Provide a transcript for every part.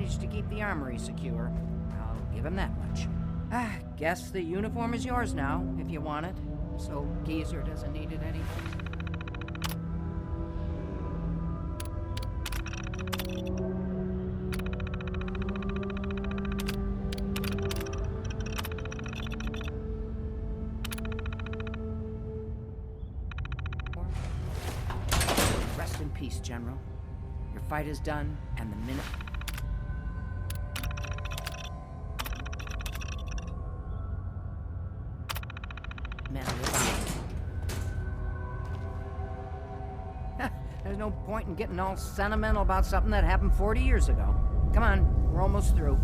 managed to keep the armory secure. I'll give him that much. Guess the uniform is yours now, if you want it. So Geezer doesn't need it anymore. Rest in peace, General. Your fight is done, and the minute... There's no point in getting all sentimental about something that happened 40 years ago. Come on, we're almost through.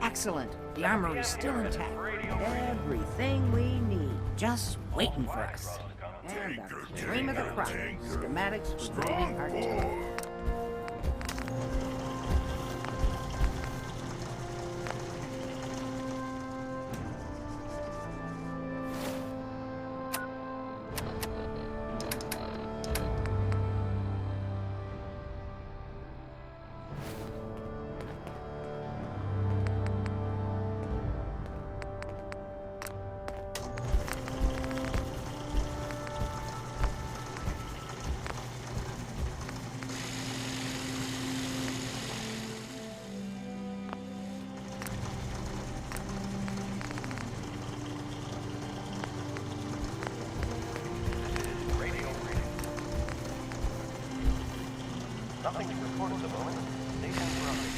Excellent. The armory is still intact. Everything we need, just waiting for us. And the cream of the crop, schematics for building our town. Nothing to report at the moment. Station's running.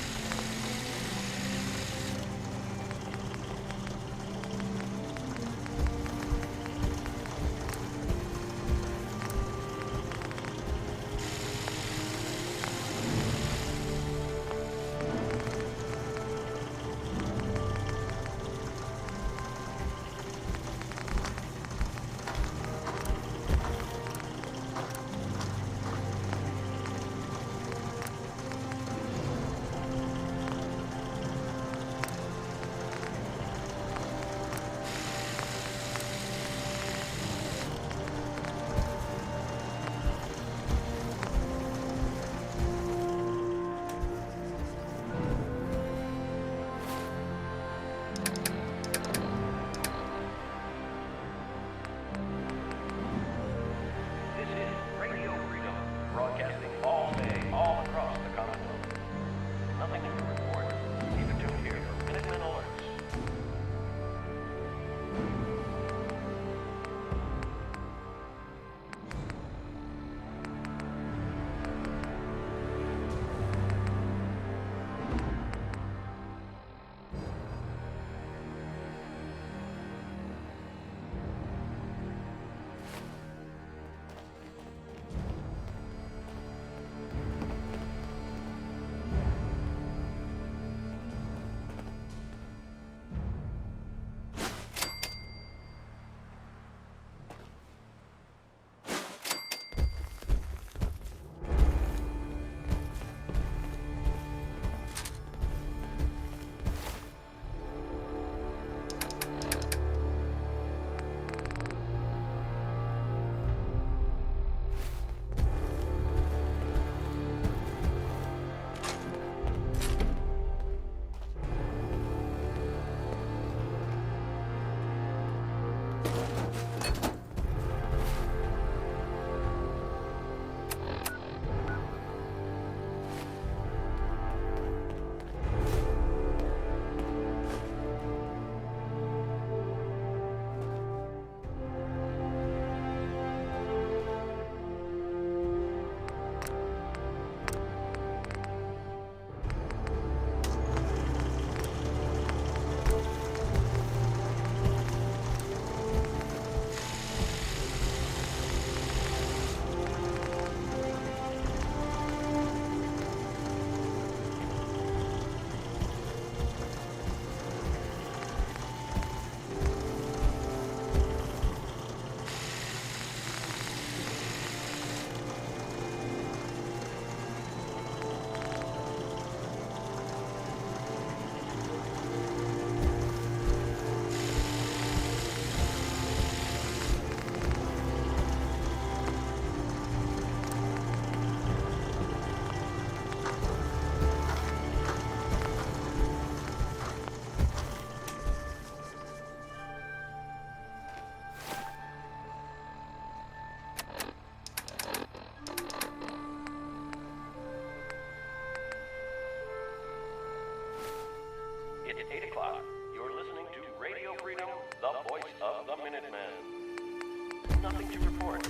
And nothing to report.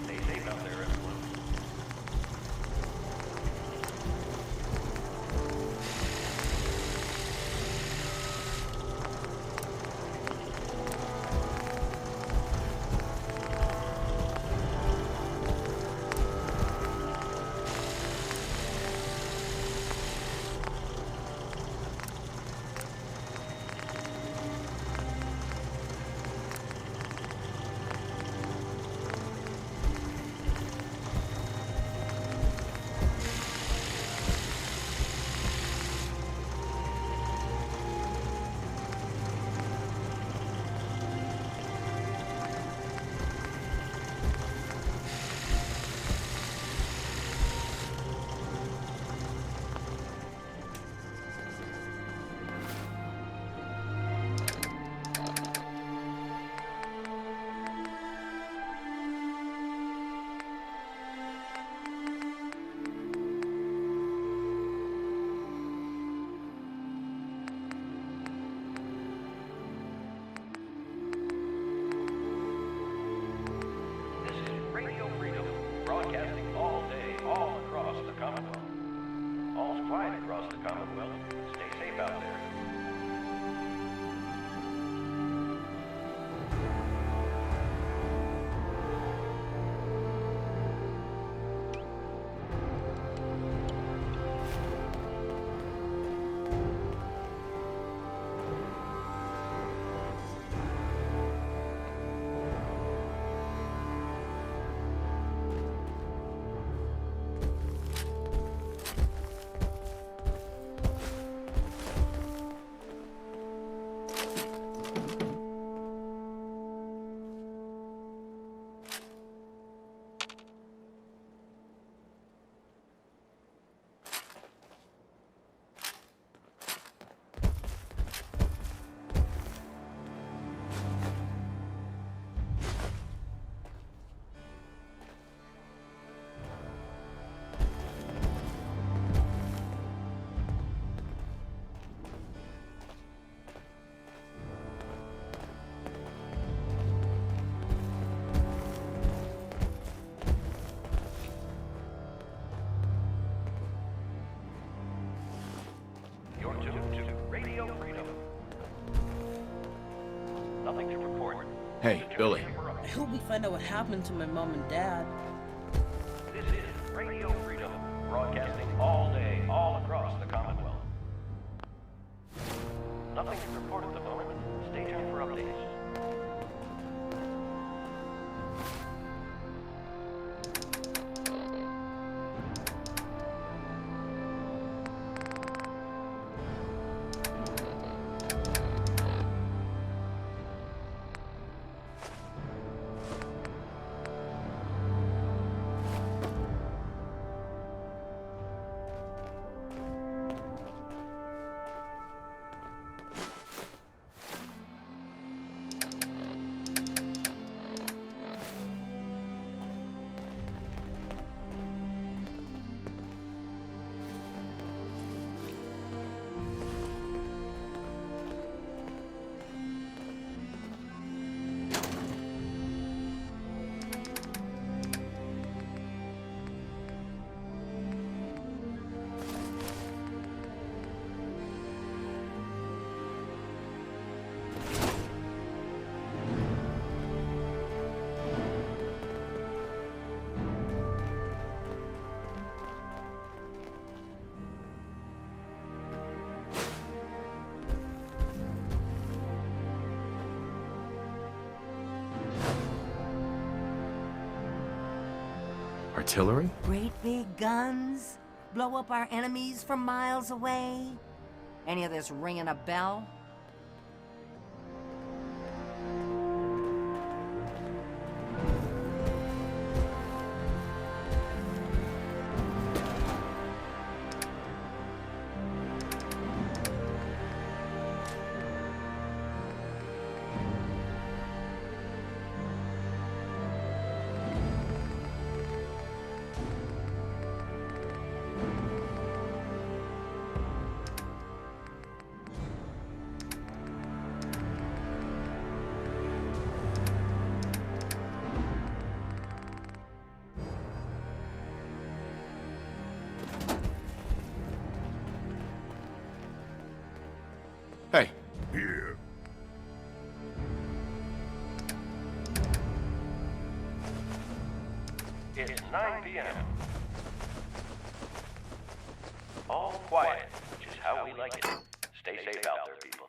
Stay safe out there, everyone. Broadcasting all day, all across the Commonwealth. All's quiet across the Commonwealth. Stay safe out there. Nothing to report. Hey, Billy. I hope we find out what happened to my mom and dad. This is Radio Freedom, broadcasting all day, all across the Commonwealth. Nothing to report at the moment. Stay tuned for updates. Artillery? Great big guns? Blow up our enemies from miles away? Any of this ringing a bell? It's 9 p.m. All quiet, which is how we like it. Stay safe out there, people.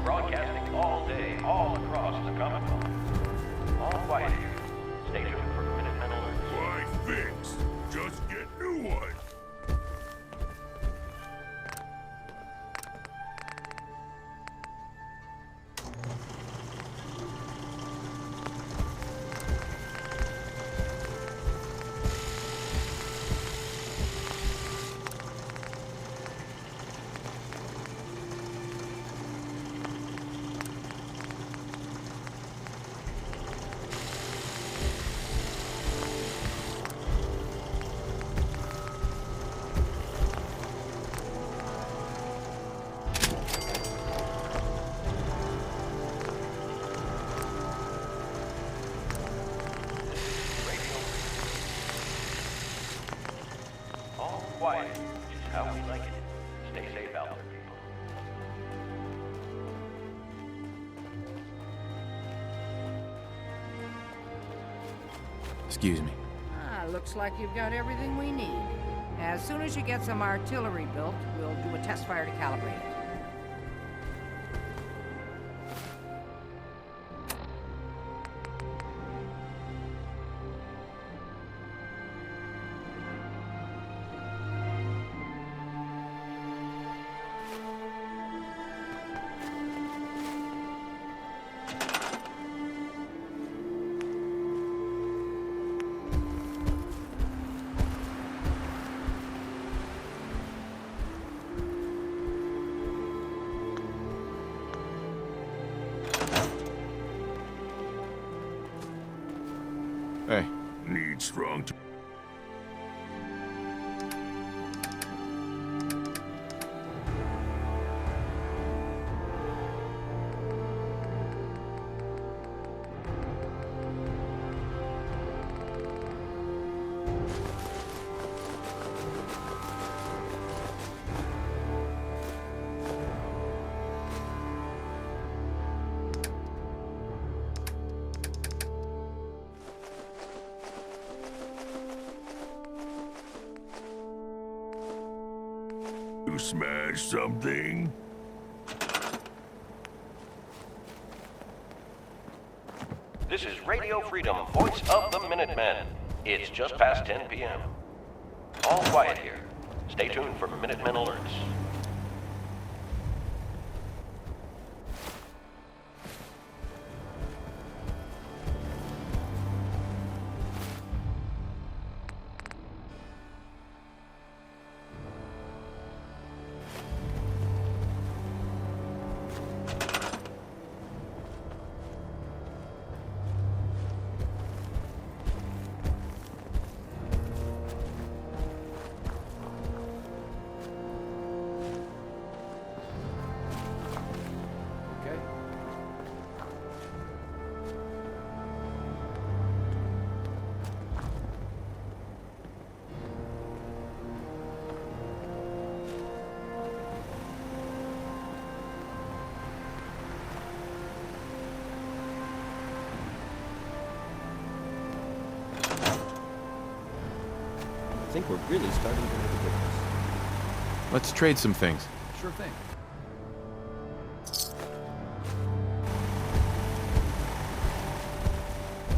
Broadcasting all day, all across the Commonwealth. All quiet here. Stay tuned for Minutemen alerts. Why fix? Just get new ones. Quiet, which is how we like it. Stay safe out there, people. Excuse me. Looks like you've got everything we need. As soon as you get some artillery built, we'll do a test fire to calibrate it. Hey. Need strong. You smash something? This is Radio Freedom, voice of the Minutemen. It's just past 10 p.m. All quiet here. Stay tuned for Minutemen alerts. think we're really starting to make a difference. Let's trade some things. Sure thing.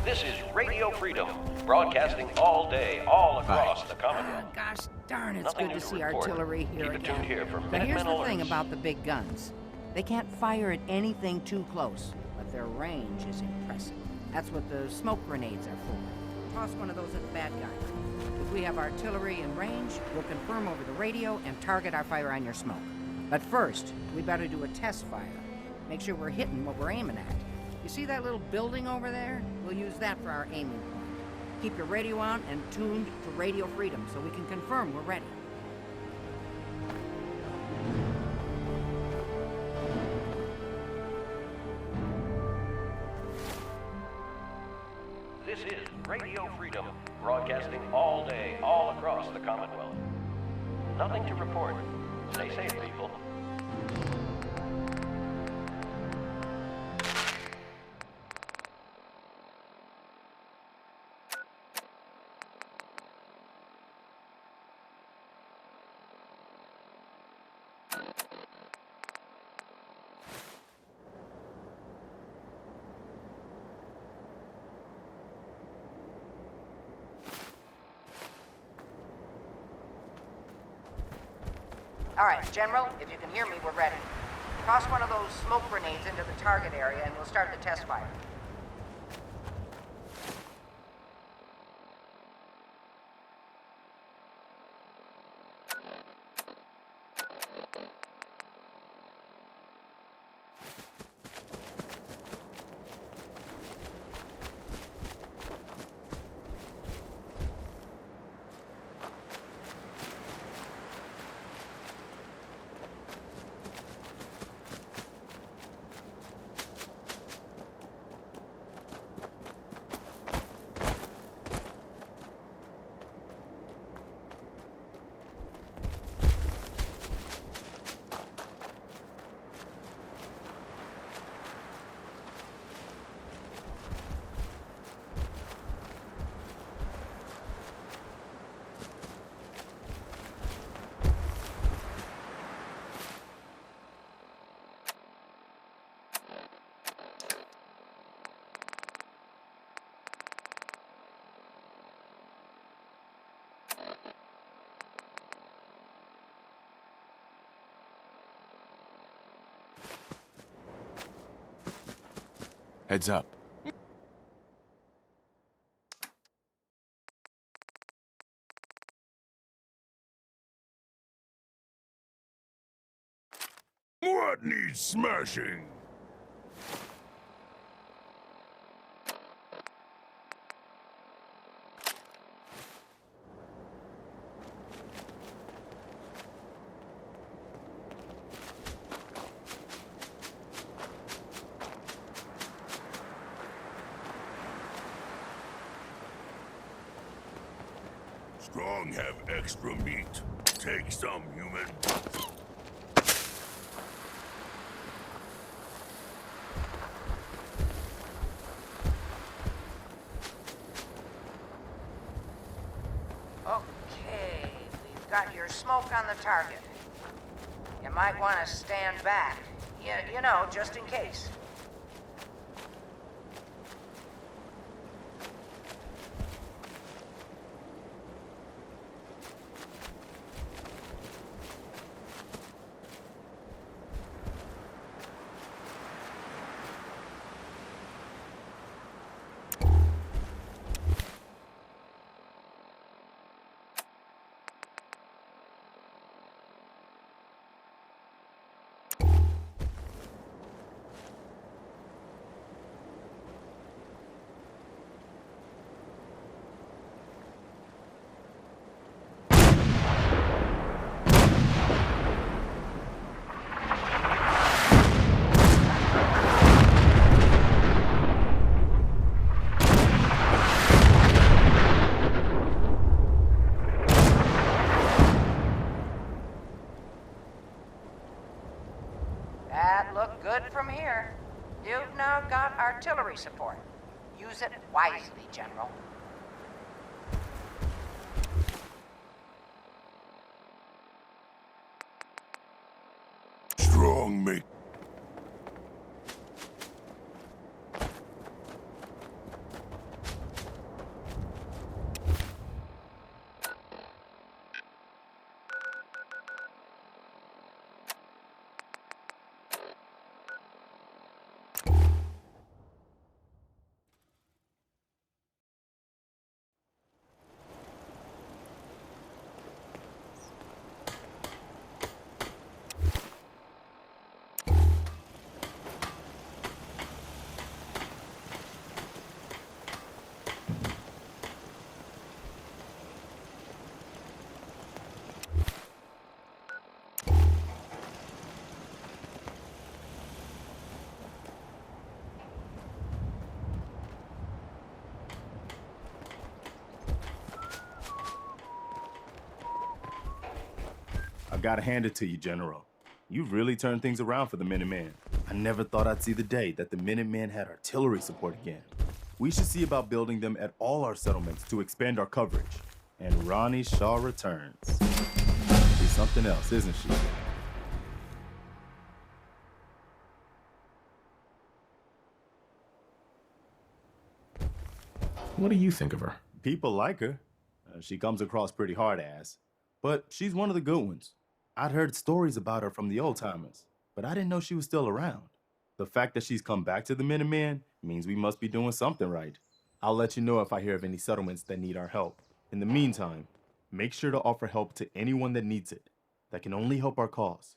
This is Radio Freedom, broadcasting all day, all across the Commonwealth. Gosh darn, it's Nothing good new to to see report. artillery here Keep it tuned again. here for But here's Minutemen the thing alerts. about the big guns. They can't fire at anything too close, but their range is impressive. That's what the smoke grenades are for. Toss one of those at the bad guy. If we have artillery in range, we'll confirm over the radio and target our fire on your smoke. But first, we better do a test fire. Make sure we're hitting what we're aiming at. You see that little building over there? We'll use that for our aiming point. Keep your radio on and tuned to Radio Freedom so we can confirm we're ready. This is Radio Freedom, broadcasting all day, all across the Commonwealth. Nothing to report. Stay safe, people. All right, General, if you can hear me, we're ready. Toss one of those smoke grenades into the target area and we'll start the test fire. Heads up. What needs smashing? Strong have extra meat. Take some, human. Okay, we've got your smoke on the target. You might want to stand back. You know, just in case. Good from here. You've now got artillery support. Use it wisely, General. gotta hand it to you, General. You've really turned things around for the Minutemen. I never thought I'd see the day that the Minutemen had artillery support again. We should see about building them at all our settlements to expand our coverage. And Ronnie Shaw returns. She's something else, isn't she? What do you think of her? People like her. She comes across pretty hard-ass. But she's one of the good ones. I'd heard stories about her from the old-timers, but I didn't know she was still around. The fact that she's come back to the Minutemen means we must be doing something right. I'll let you know if I hear of any settlements that need our help. In the meantime, make sure to offer help to anyone that needs it. That can only help our cause.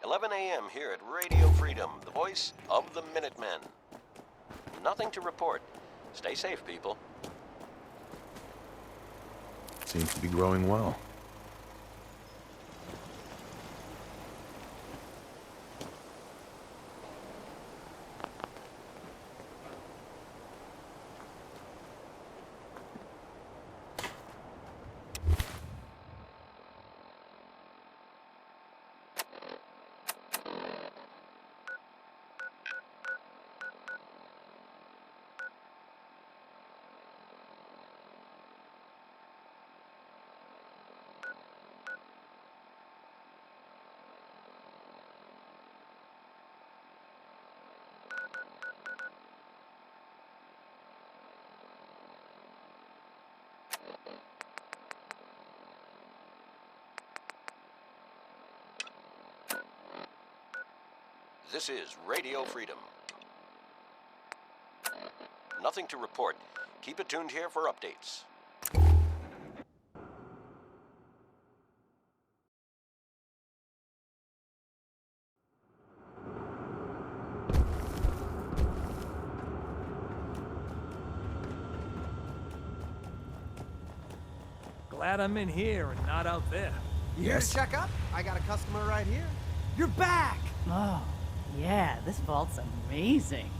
"11 a.m. here at Radio Freedom, the voice of the Minutemen. Nothing to report. Stay safe, people." Seems to be growing well. This is Radio Freedom. Nothing to report. Keep it tuned here for updates. Glad I'm in here and not out there. You here to check up? I got a customer right here. You're back! Oh, yeah, this vault's amazing.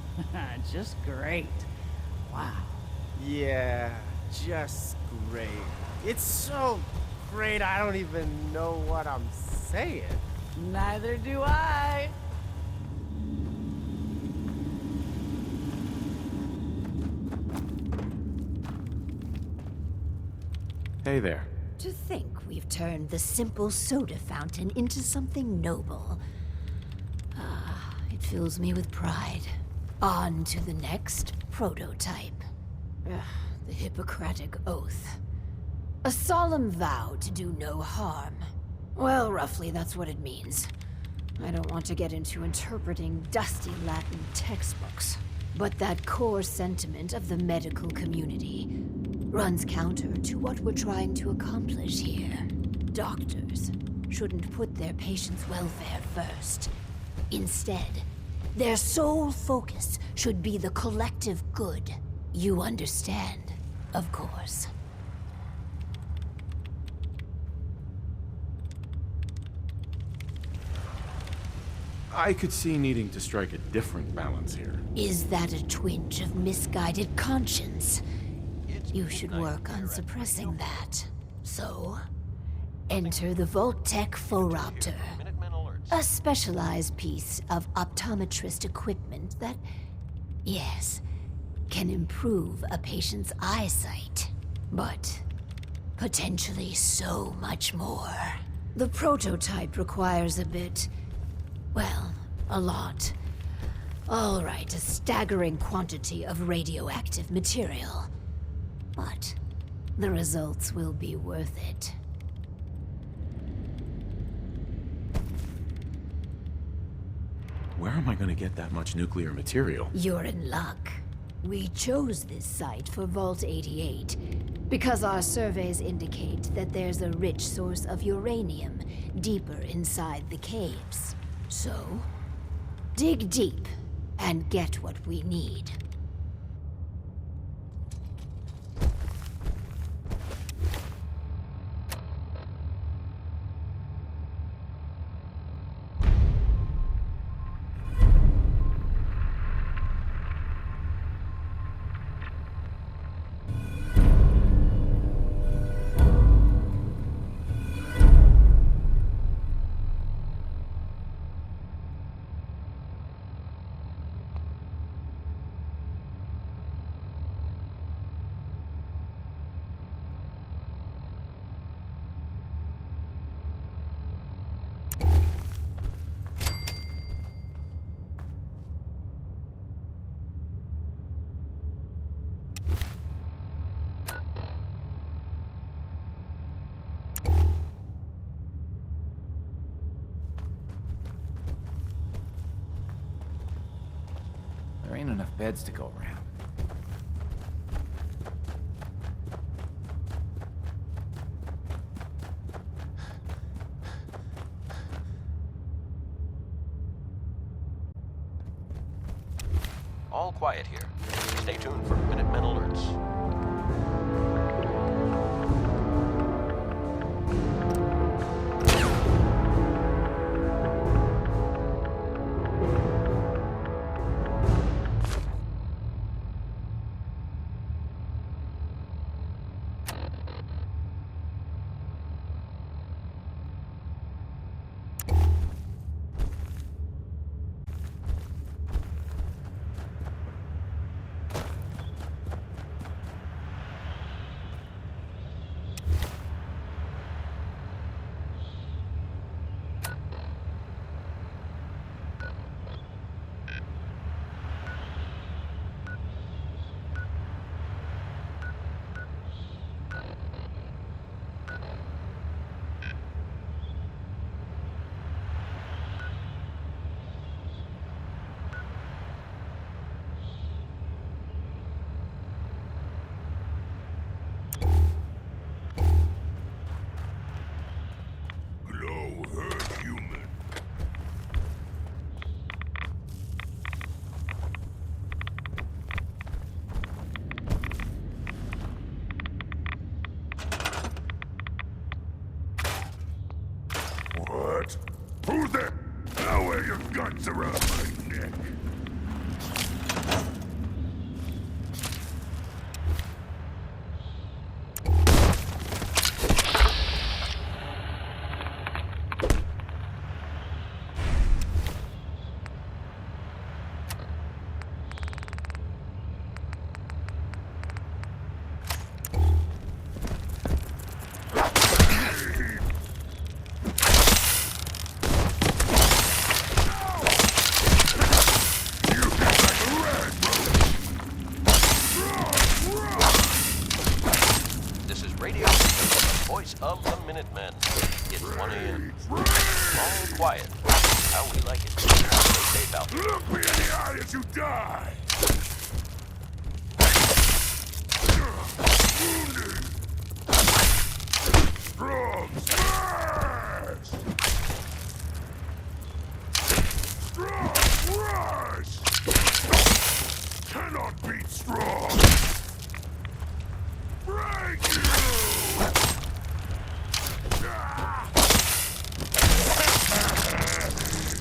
Just great. Wow. Yeah, just great. It's so great I don't even know what I'm saying. Neither do I. Hey there. To think we've turned the simple soda fountain into something noble. Ah, it fills me with pride. On to the next prototype. The Hippocratic Oath. A solemn vow to do no harm. Well, roughly that's what it means. I don't want to get into interpreting dusty Latin textbooks, but that core sentiment of the medical community runs counter to what we're trying to accomplish here. Doctors shouldn't put their patients' welfare first. Instead, their sole focus should be the collective good. You understand, of course. I could see needing to strike a different balance here. Is that a twinge of misguided conscience? You should work on suppressing that. So, enter the Vault-Tech Phoropter. A specialized piece of optometrist equipment that, yes, can improve a patient's eyesight. But potentially so much more. The prototype requires a bit, well, a lot. All right, a staggering quantity of radioactive material. But the results will be worth it. Where am I going to get that much nuclear material? You're in luck. We chose this site for Vault 88 because our surveys indicate that there's a rich source of uranium deeper inside the caves. So, dig deep and get what we need. There ain't enough beds to go around. All quiet here. Stay tuned for Minutemen alerts. What? Who the? Now wear your guts around my neck. Of the Minutemen. It's 1 a.m. All quiet. How we like it. Stay safe out there. Look me in the eye as you die! Wounded! Strong smash! Strong rush! Cannot beat strong! Break you!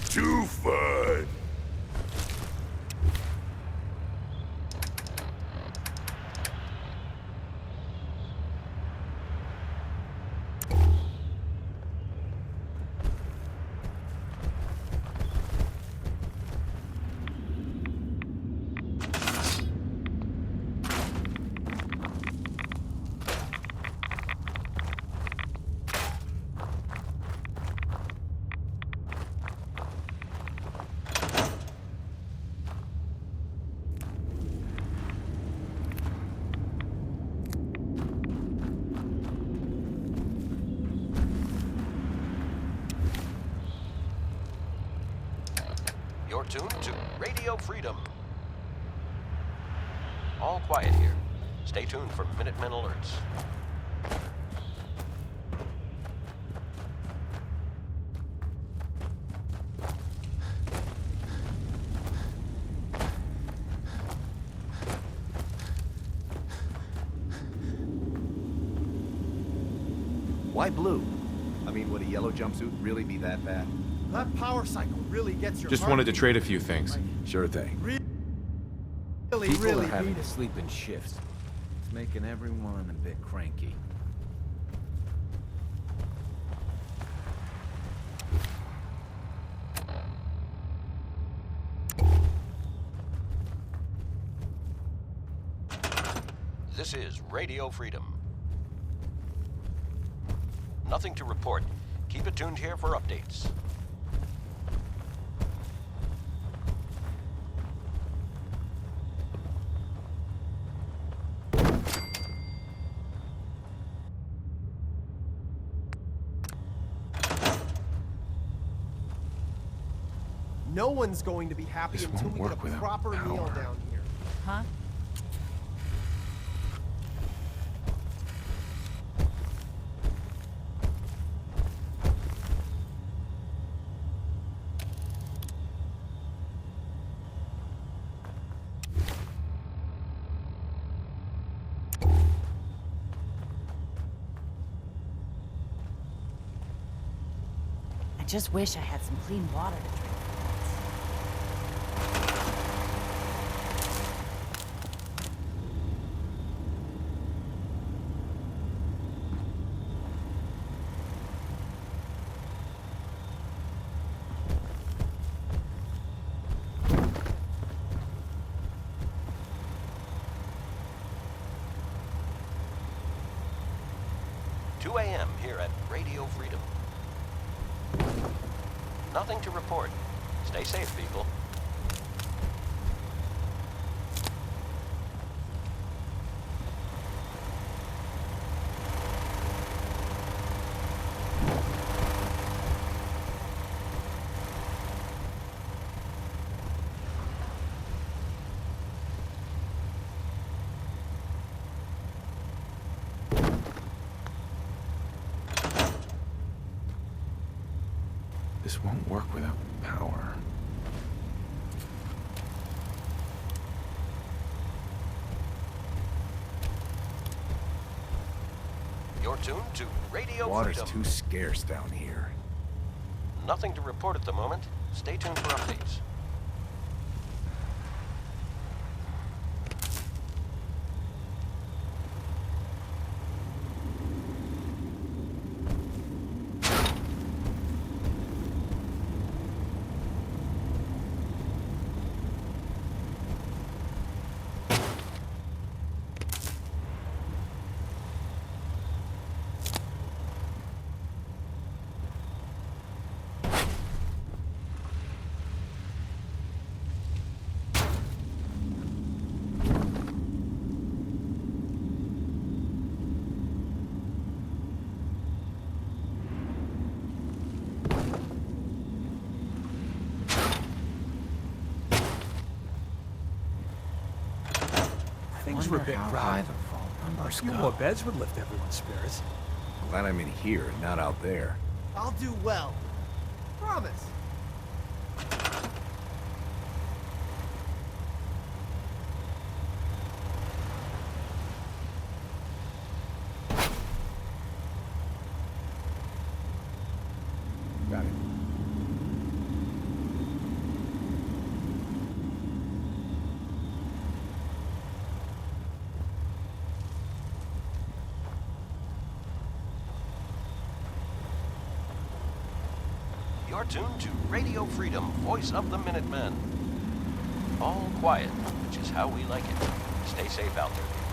Too fun. You're tuned to Radio Freedom. All quiet here. Stay tuned for Minutemen alerts. Why blue? I mean, would a yellow jumpsuit really be that bad? That power cycle really gets your Just heart wanted to beating. trade a few things. Sure thing. Really, People really are having beat to it. sleep in shifts. It's making everyone a bit cranky. This is Radio Freedom. Nothing to report. Keep it tuned here for updates. No one's going to be happy This until won't we get work a without proper meal power. down here. Huh? I just wish I had some clean water to drink. 2 a.m. here at Radio Freedom. Nothing to report. Stay safe, people. This won't work without power. You're tuned to Radio Water's Freedom. too scarce down here. Nothing to report at the moment. Stay tuned for updates. Things were a bit How high crowded. the vault A numbers few go. more beds would lift everyone's spirits. Glad I'm in here and not out there. I'll do well. Promise. Got it. You're tuned to Radio Freedom, voice of the Minutemen. All quiet, which is how we like it. Stay safe out there, people.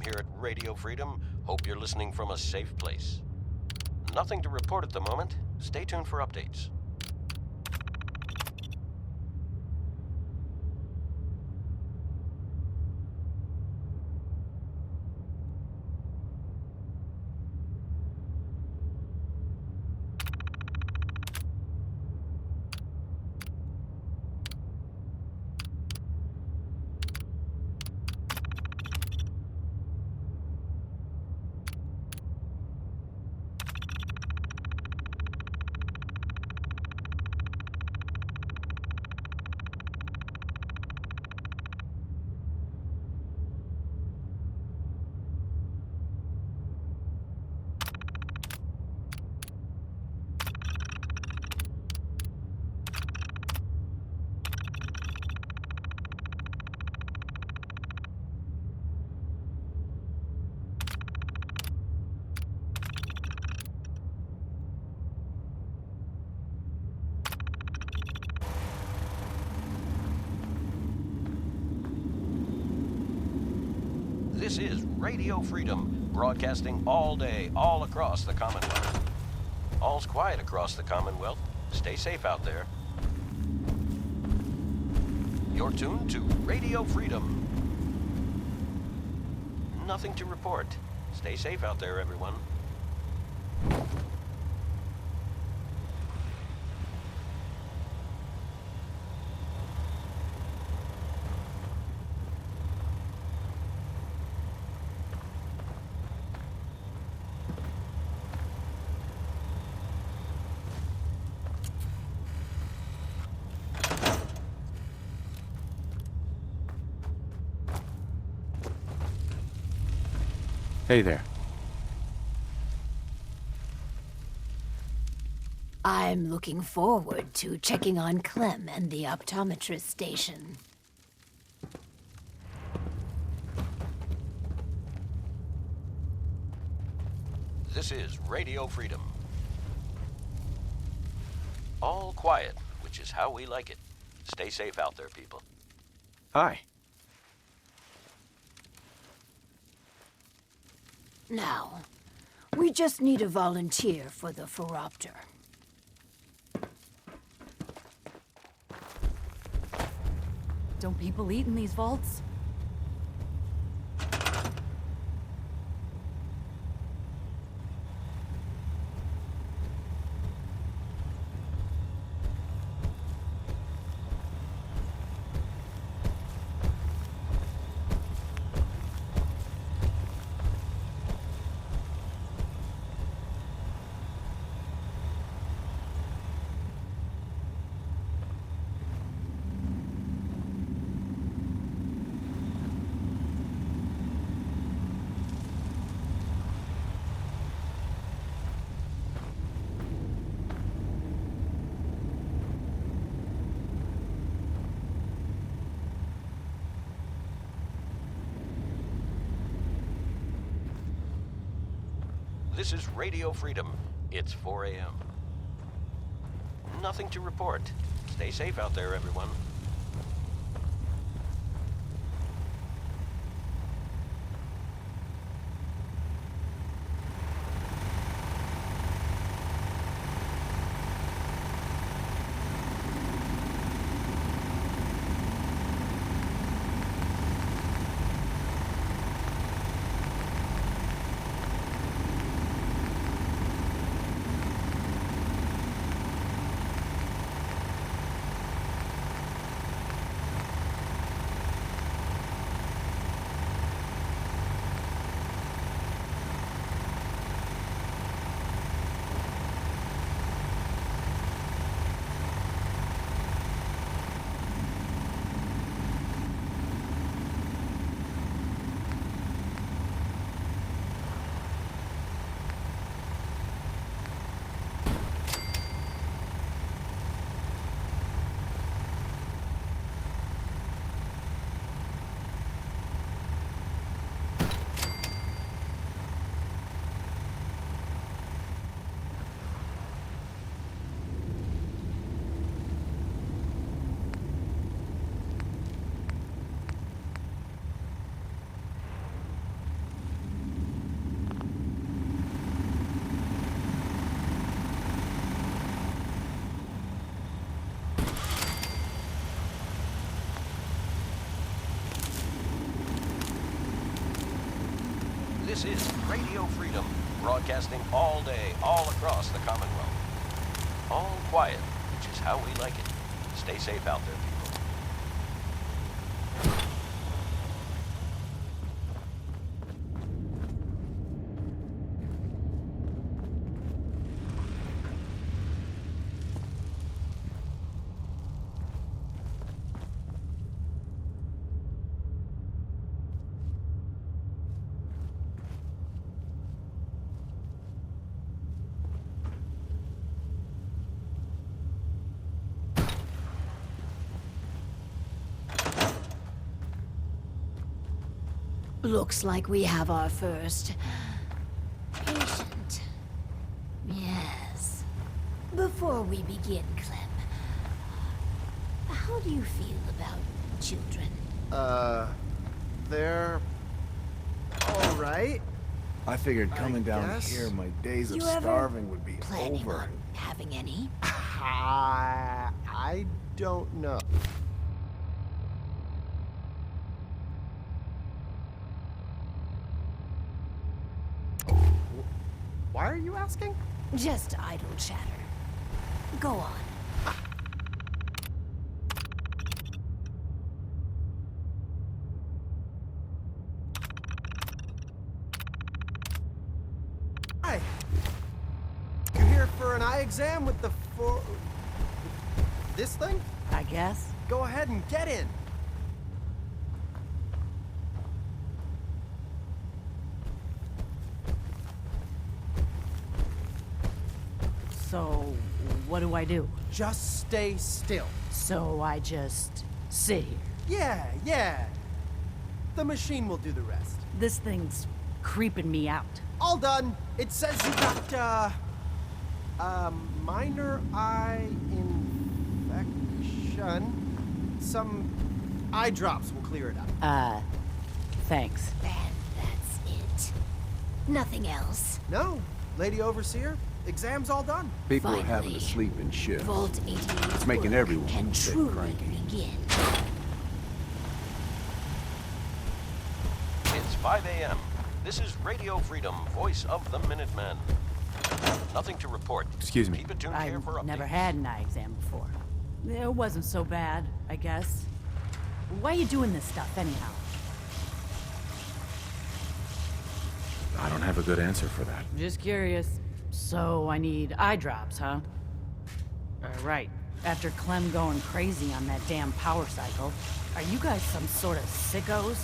here at Radio Freedom. Hope you're listening from a safe place. Nothing to report at the moment. Stay tuned for updates. This is Radio Freedom, broadcasting all day, all across the Commonwealth. All's quiet across the Commonwealth. Stay safe out there. You're tuned to Radio Freedom. Nothing to report. Stay safe out there, everyone. Hey there. I'm looking forward to checking on Clem and the optometrist station. This is Radio Freedom. All quiet, which is how we like it. Stay safe out there, people. Hi. Now, we just need a volunteer for the Phoropter. Don't people eat in these vaults? This is Radio Freedom. It's 4 a.m. Nothing to report. Stay safe out there, everyone. This is Radio Freedom, broadcasting all day, all across the Commonwealth. All quiet, which is how we like it. Stay safe out there, people. Looks like we have our first patient. Yes. Before we begin, Clem, how do you feel about children? They're all right. I figured coming down guess. here, my days of You ever starving would be planning over. on having any? I don't know. Why are you asking? Just idle chatter. Go on. Hi. You here for an eye exam with the this thing? I guess. Go ahead and get in. So, what do I do? Just stay still. So I just sit here. Yeah. The machine will do the rest. This thing's creeping me out. All done. It says you got, minor eye infection. Some eye drops will clear it up. Thanks. And that's it. Nothing else. No, Lady Overseer, exam's all done. People are having Finally, to sleep in shifts. Vault 88's It's making work everyone can a bit truly cranky. begin. It's 5 a.m. This is Radio Freedom, voice of the Minutemen. Nothing to report. Excuse me. Keep it tuned here for I've updates. never had an eye exam before. It wasn't so bad, I guess. Why are you doing this stuff, anyhow? I don't have a good answer for that. Just curious. So I need eye drops, huh? Right. After Clem going crazy on that damn power cycle, are you guys some sort of sickos?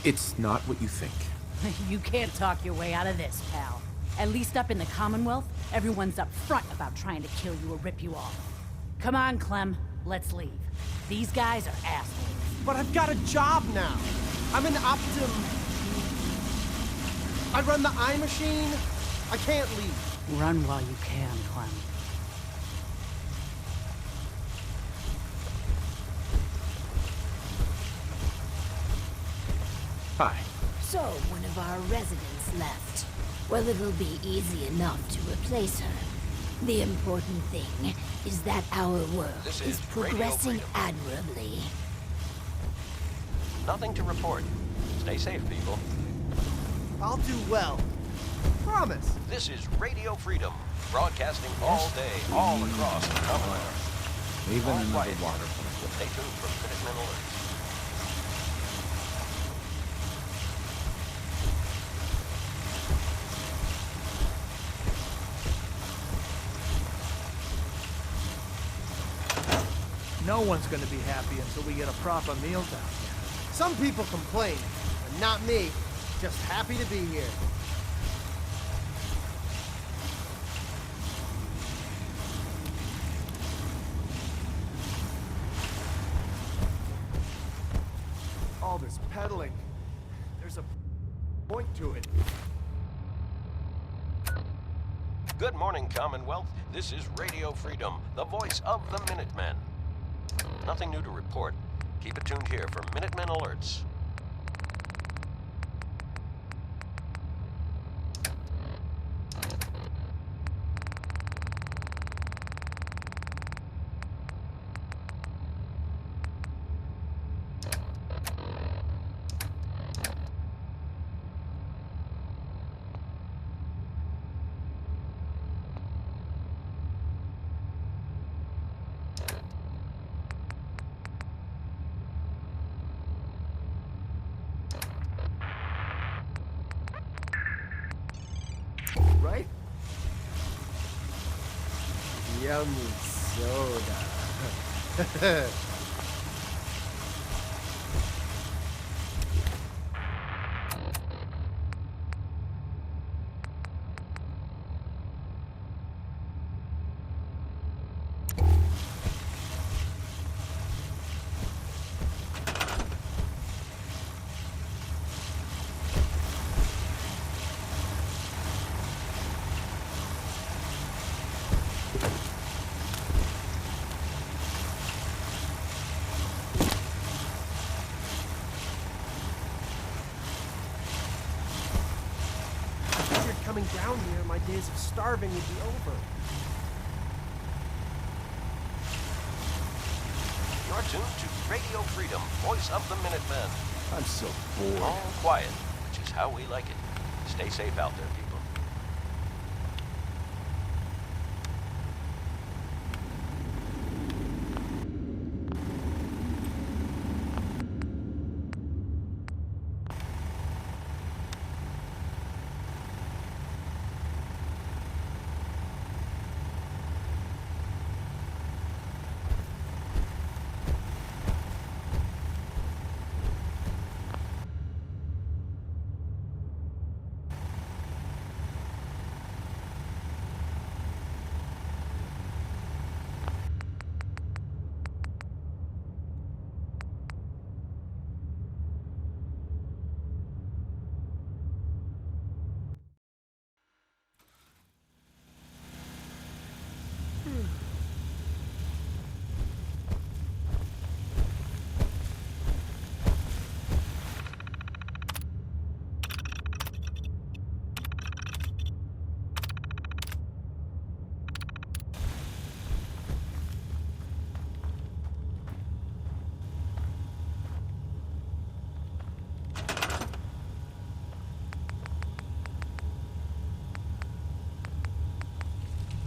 It's not what you think. You can't talk your way out of this, pal. At least up in the Commonwealth, everyone's up front about trying to kill you or rip you off. Come on, Clem. Let's leave. These guys are assholes. But I've got a job now. I'm an I run the eye machine. I can't leave. Run while you can, Clem. Hi. So, one of our residents left. Well, it'll be easy enough to replace her. The important thing is that our world This is is Radio progressing Freedom. admirably. Nothing to report. Stay safe, people. I'll do well. Promise. This is Radio Freedom, broadcasting all day, all across the Commonwealth. Even All another quiet water here. point. Stay tuned for Minutemen alerts. No one's gonna be happy until we get a proper meal down here. Some people complain, but not me. Just happy to be here. All this pedaling. There's a point to it. Good morning, Commonwealth. This is Radio Freedom, the voice of the Minutemen. Nothing new to report. Keep it tuned here for Minutemen alerts. Yummy soda. Coming down here, my days of starving would be over. You're tuned to Radio Freedom, voice of the Minutemen. I'm so bored. All quiet, which is how we like it. Stay safe out there, people.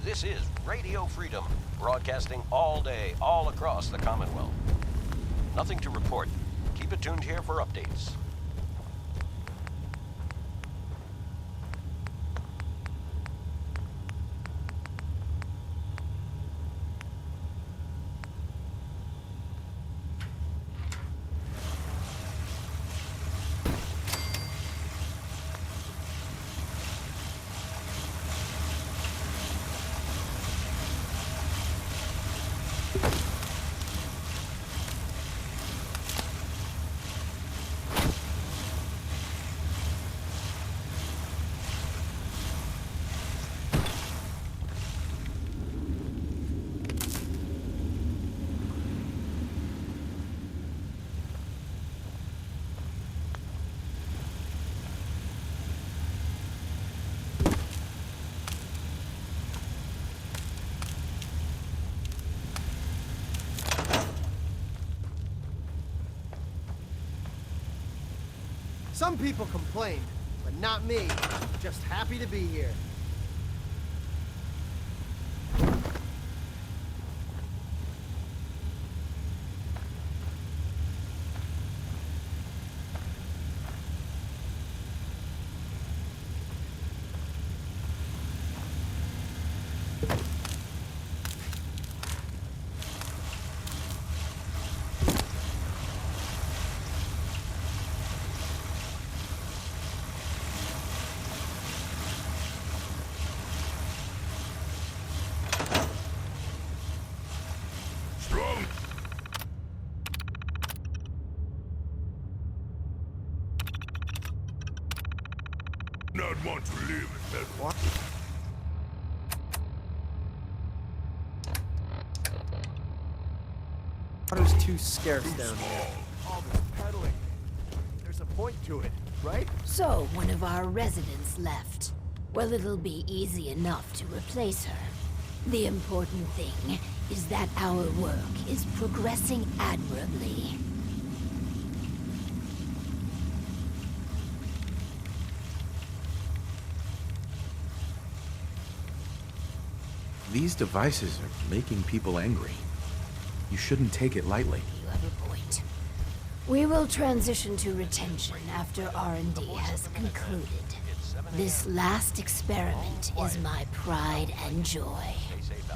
This is Radio Freedom, broadcasting all day, all across the Commonwealth. Nothing to report. Keep it tuned here for updates. Some people complain, but not me. Just happy to be here. Not want to live in that one. Water's too scarce down here. All this peddling. There's a point to it, right? So, one of our residents left. Well, it'll be easy enough to replace her. The important thing is that our work is progressing admirably. These devices are making people angry. You shouldn't take it lightly. You have a point. We will transition to retention after R&D has concluded. This last experiment is my pride and joy.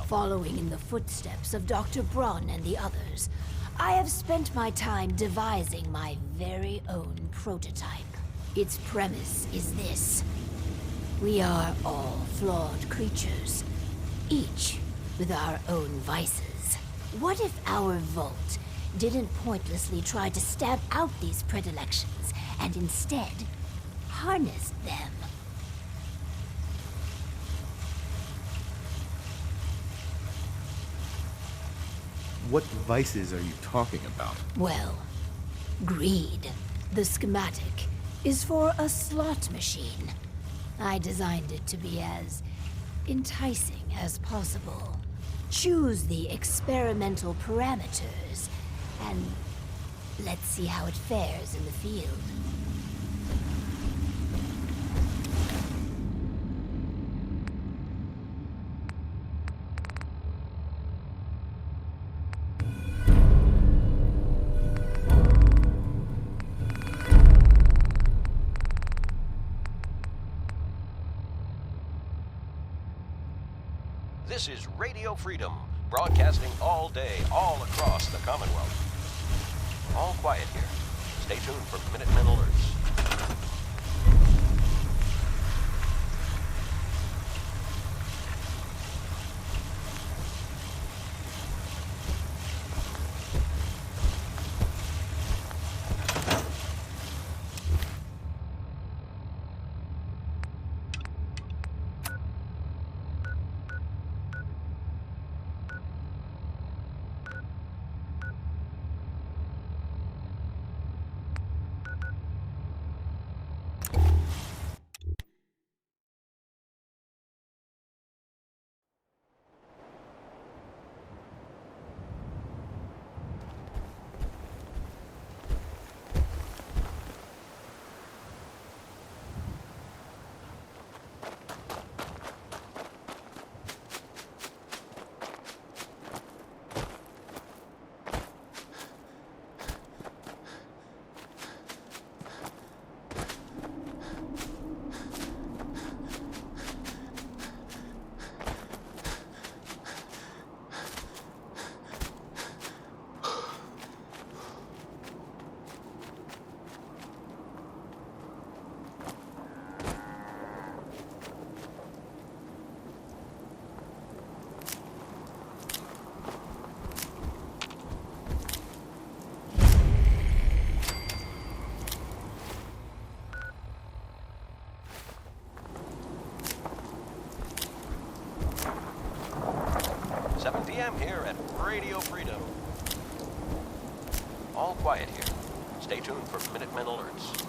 Following in the footsteps of Dr. Braun and the others, I have spent my time devising my very own prototype. Its premise is this. We are all flawed creatures, each with our own vices. What if our vault didn't pointlessly try to stamp out these predilections and instead harnessed them? What vices are you talking about? Well, greed. The schematic is for a slot machine. I designed it to be as enticing as possible. Choose the experimental parameters, and let's see how it fares in the field. This is Radio Freedom, broadcasting all day, all across the Commonwealth. All quiet here. Stay tuned for Minutemen alerts. Here at Radio Freedom. All quiet here. Stay tuned for Minutemen alerts.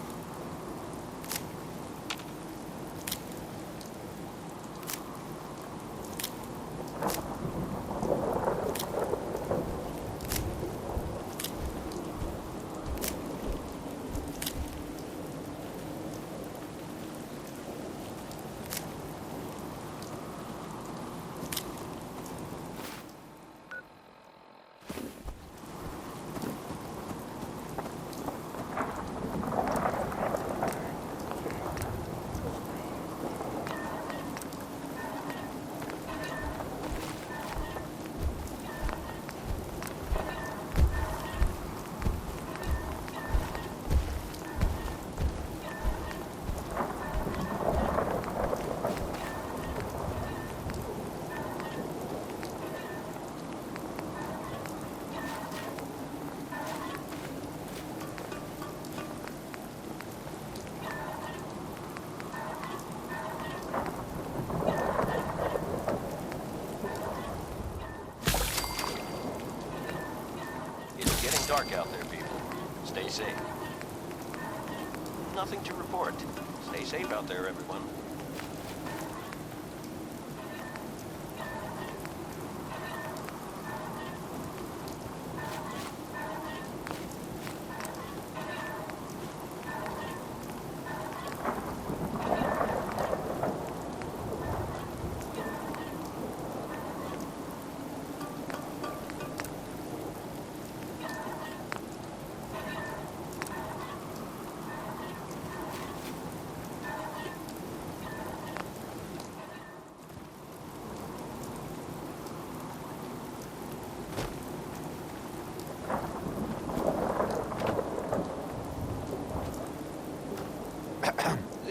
Dark out there, people. Stay safe. Nothing to report. Stay safe out there, everyone.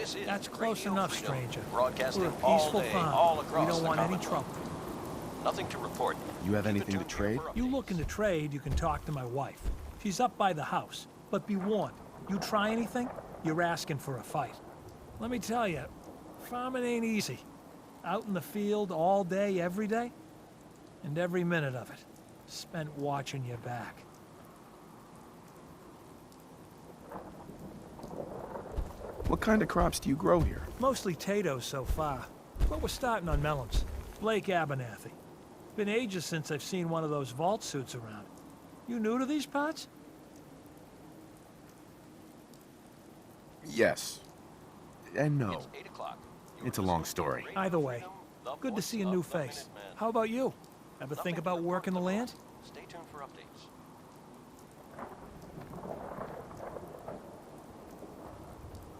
This is That's close Radio enough, Freedom, stranger. broadcasting We're a all peaceful day, farm. all across We don't the want any Commonwealth. trouble. Nothing to report. You have Keep it anything to tuned here trade? for You updates. looking to trade, you can talk to my wife. She's up by the house. But be warned, you try anything, you're asking for a fight. Let me tell you, farming ain't easy. Out in the field all day, every day, and every minute of it spent watching your back. What kind of crops do you grow here? Mostly Tatos so far, but we're starting on melons. Blake ABERNATHY. Been ages since I've seen one of those vault suits around. You new to these parts? Yes. And no. It's 8 o'clock. You It's are a long listening to story. Radio Either way, Freedom, the good to voice see a of new the face. Minutemen. How about you? Ever Nothing think to about report working the at land? moment. Stay tuned for updates.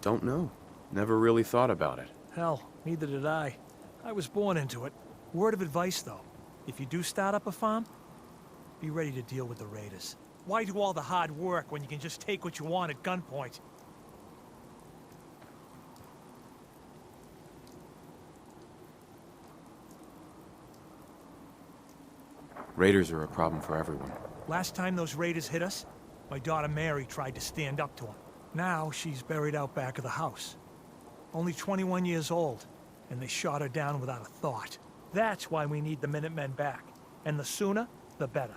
Don't know. Never really thought about it. Hell, neither did I. I was born into it. Word of advice, though. If you do start up a farm, be ready to deal with the raiders. Why do all the hard work when you can just take what you want at gunpoint? Raiders are a problem for everyone. Last time those raiders hit us, my daughter Mary tried to stand up to them. Now she's buried out back of the house. Only 21 years old, and they shot her down without a thought. That's why we need the Minutemen back. And the sooner, the better.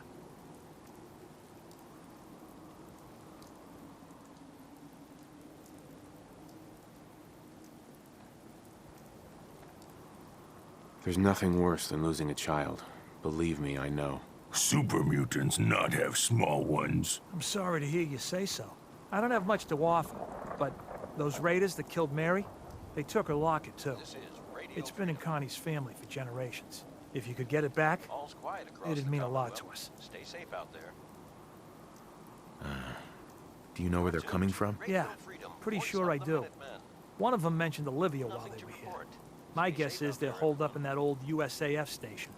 There's nothing worse than losing a child. Believe me, I know. Super mutants not have small ones. I'm sorry to hear you say so. I don't have much to offer, but those raiders that killed Mary, they took her locket too. This is Radio It's been in Freedom. Connie's family for generations. If you could get it back, All's quiet across it'd the mean a lot to Commonwealth. us. Stay safe out there. Do you know where they're coming from? Radio Yeah, Freedom, pretty voice sure of I the do. Minutemen. One of them mentioned Olivia while Nothing they to were here. report. My Stay guess safe is out they're there, holed up everyone. in that old USAF station.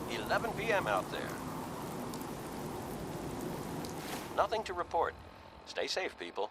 It's 11 p.m. out there. Nothing to report. Stay safe, people.